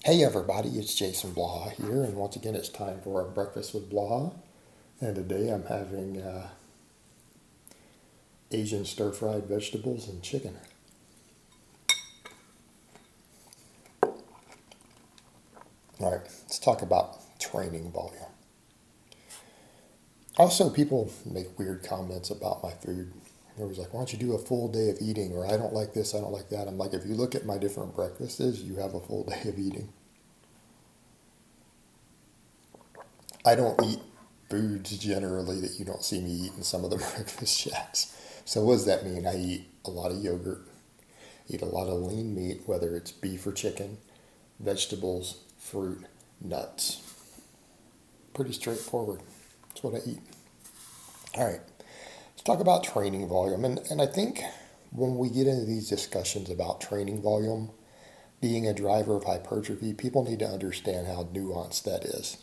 Hey everybody, it's Jason Blaha here, and once again it's time for our breakfast with Blaha. And today I'm having Asian stir-fried vegetables and chicken. All right, let's talk about training volume. Also, people make weird comments about my food. They're always like, why don't you do a full day of eating? Or I don't like this, I don't like that. I'm like, if you look at my different breakfasts, you have a full day of eating. I don't eat foods generally that you don't see me eat in some of the breakfast chats. So what does that mean? I eat a lot of yogurt, eat a lot of lean meat, whether it's beef or chicken, vegetables, fruit, nuts. Pretty straightforward. That's what I eat. All right, let's talk about training volume. And I think when we get into these discussions about training volume being a driver of hypertrophy, people need to understand how nuanced that is.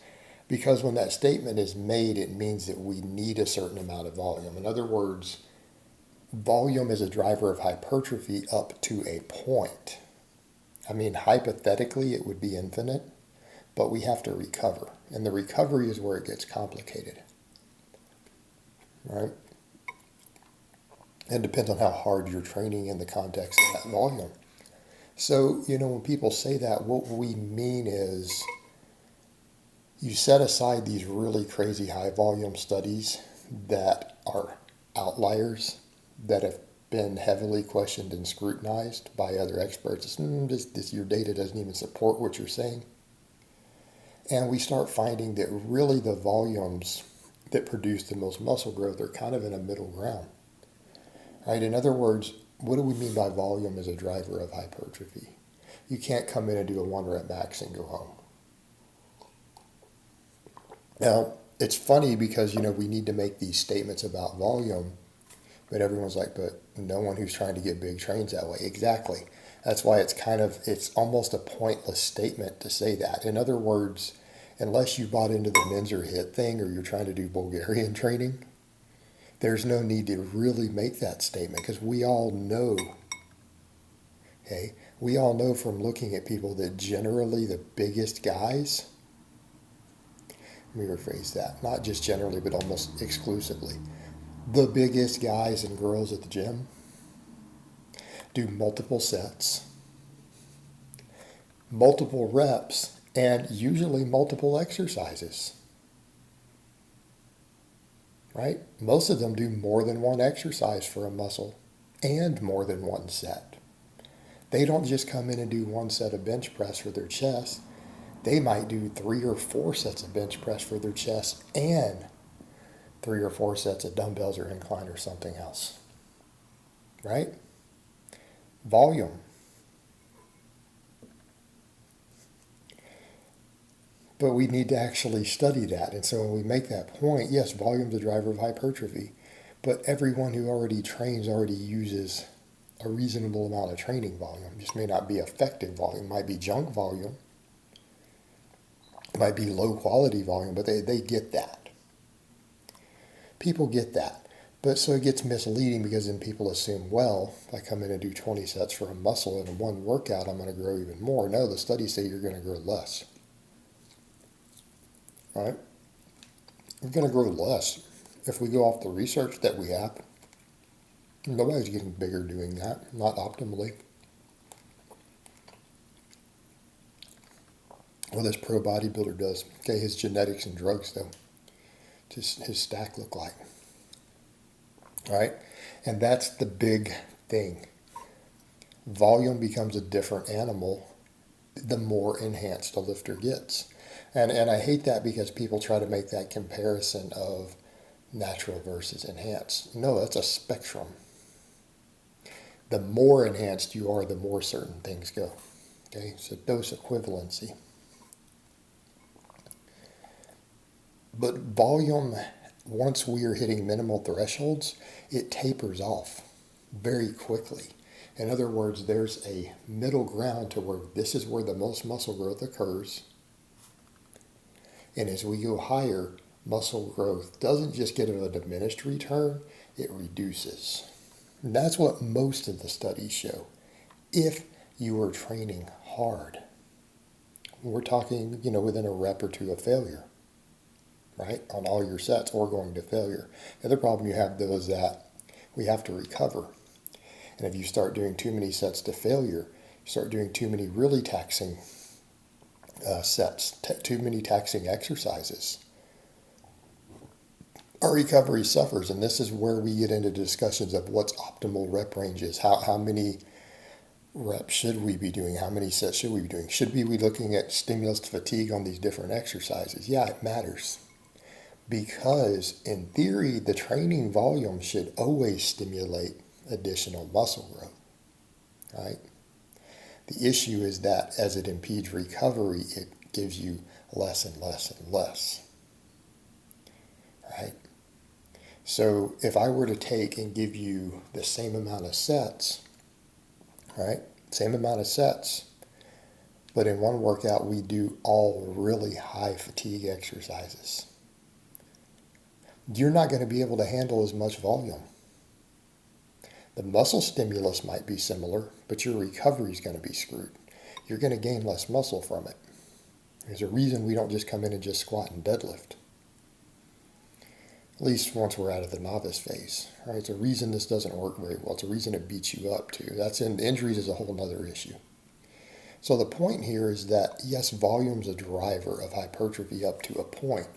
Because when that statement is made, it means that we need a certain amount of volume. In other words, volume is a driver of hypertrophy up to a point. I mean, hypothetically, it would be infinite, but we have to recover. And the recovery is where it gets complicated. Right? And it depends on how hard you're training in the context of that volume. So, when people say that, what we mean is you set aside these really crazy high volume studies that are outliers that have been heavily questioned and scrutinized by other experts. Your data doesn't even support what you're saying. And we start finding that really the volumes that produce the most muscle growth are kind of in a middle ground. Right? In other words, what do we mean by volume as a driver of hypertrophy? You can't come in and do a 1 rep max and go home. Now, it's funny because, we need to make these statements about volume, but everyone's like, but no one who's trying to get big trains that way. Exactly. That's why it's almost a pointless statement to say that. In other words, unless you bought into the Men's or HIIT thing or you're trying to do Bulgarian training, there's no need to really make that statement because we all know, from looking at people that generally the biggest guys, let me rephrase that, not just generally, but almost exclusively, the biggest guys and girls at the gym do multiple sets, multiple reps, and usually multiple exercises. Right? Most of them do more than one exercise for a muscle and more than one set. They don't just come in and do one set of bench press for their chest. They might do 3 or 4 sets of bench press for their chest and 3 or 4 sets of dumbbells or incline or something else. Right? Volume. But we need to actually study that. And so when we make that point, yes, volume is a driver of hypertrophy. But everyone who already trains already uses a reasonable amount of training volume. It just may not be effective volume. It might be junk volume. It might be low quality volume, but they get that. People get that. But so it gets misleading because then people assume, well, if I come in and do 20 sets for a muscle in one workout, I'm going to grow even more. No, the studies say you're going to grow less. Right? We're going to grow less if we go off the research that we have. Nobody's getting bigger doing that, not optimally. Well, this pro bodybuilder does. Okay, his genetics and drugs, though. Just his stack look like. All right? And that's the big thing. Volume becomes a different animal the more enhanced a lifter gets. And I hate that because people try to make that comparison of natural versus enhanced. No, that's a spectrum. The more enhanced you are, the more certain things go. Okay, so dose equivalency. But volume, once we are hitting minimal thresholds, it tapers off very quickly. In other words, there's a middle ground to where this is where the most muscle growth occurs. And as we go higher, muscle growth doesn't just get a diminished return, it reduces. And that's what most of the studies show. If you are training hard. We're talking, within a rep or two of failure, right? On all your sets or going to failure. The other problem you have, though, is that we have to recover. And if you start doing too many sets to failure, you start doing too many really taxing sets, too many taxing exercises, our recovery suffers. And this is where we get into discussions of what's optimal rep ranges. How many reps should we be doing? How many sets should we be doing? Should we be looking at stimulus to fatigue on these different exercises? Yeah, it matters. Because in theory, the training volume should always stimulate additional muscle growth, right? The issue is that as it impedes recovery, it gives you less and less and less, right? So if I were to take and give you the same amount of sets, right? Same amount of sets, but in one workout we do all really high fatigue exercises, you're not going to be able to handle as much volume. The muscle stimulus might be similar, but your recovery is going to be screwed. You're going to gain less muscle from it. There's a reason we don't just come in and just squat and deadlift. At least once we're out of the novice phase. Right? It's a reason this doesn't work very well. It's a reason it beats you up too. Injuries is a whole other issue. So the point here is that, yes, volume's a driver of hypertrophy up to a point.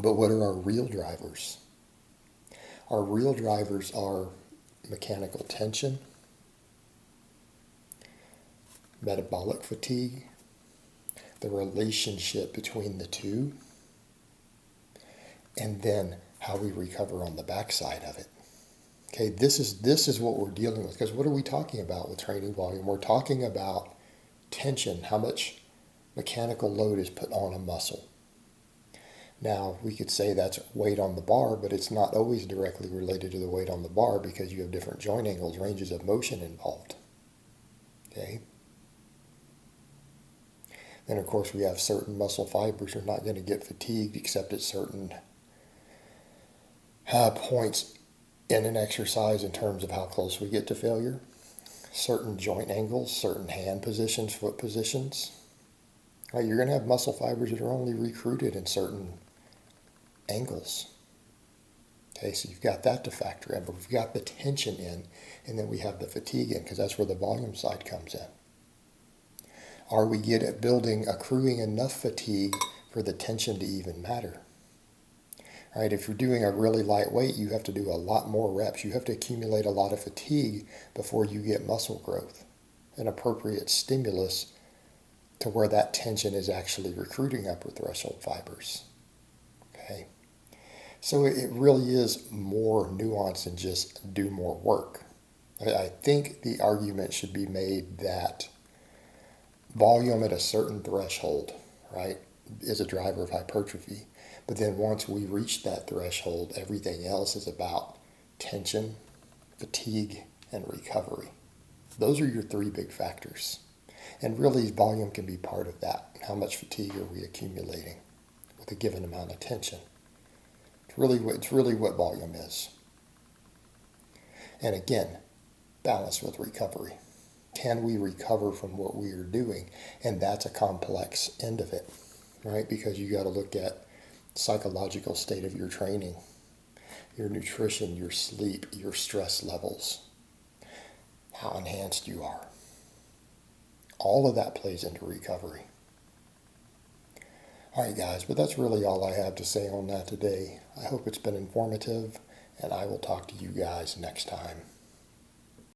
But what are our real drivers? Our real drivers are mechanical tension, metabolic fatigue, the relationship between the two, and then how we recover on the backside of it. Okay, this is what we're dealing with. Because what are we talking about with training volume? We're talking about tension, how much mechanical load is put on a muscle. Now, we could say that's weight on the bar, but it's not always directly related to the weight on the bar because you have different joint angles, ranges of motion involved. Okay? Then, of course, we have certain muscle fibers are not going to get fatigued except at certain points in an exercise in terms of how close we get to failure. Certain joint angles, certain hand positions, foot positions. Right, you're going to have muscle fibers that are only recruited in certain angles. Okay, so you've got that to factor in, but we've got the tension in, and then we have the fatigue in, because that's where the volume side comes in. Are we good at accruing enough fatigue for the tension to even matter? All right, if you're doing a really light weight, you have to do a lot more reps. You have to accumulate a lot of fatigue before you get muscle growth, an appropriate stimulus to where that tension is actually recruiting upper threshold fibers. Okay, so it really is more nuanced than just do more work. I think the argument should be made that volume at a certain threshold, right, is a driver of hypertrophy. But then once we reach that threshold, everything else is about tension, fatigue, and recovery. Those are your three big factors. And really, volume can be part of that. How much fatigue are we accumulating with a given amount of tension? It's really what volume is. And again, balance with recovery. Can we recover from what we are doing? And that's a complex end of it, right? Because you got to look at psychological state of your training, your nutrition, your sleep, your stress levels, how enhanced you are. All of that plays into recovery. All right, guys, but that's really all I have to say on that today. I hope it's been informative, and I will talk to you guys next time.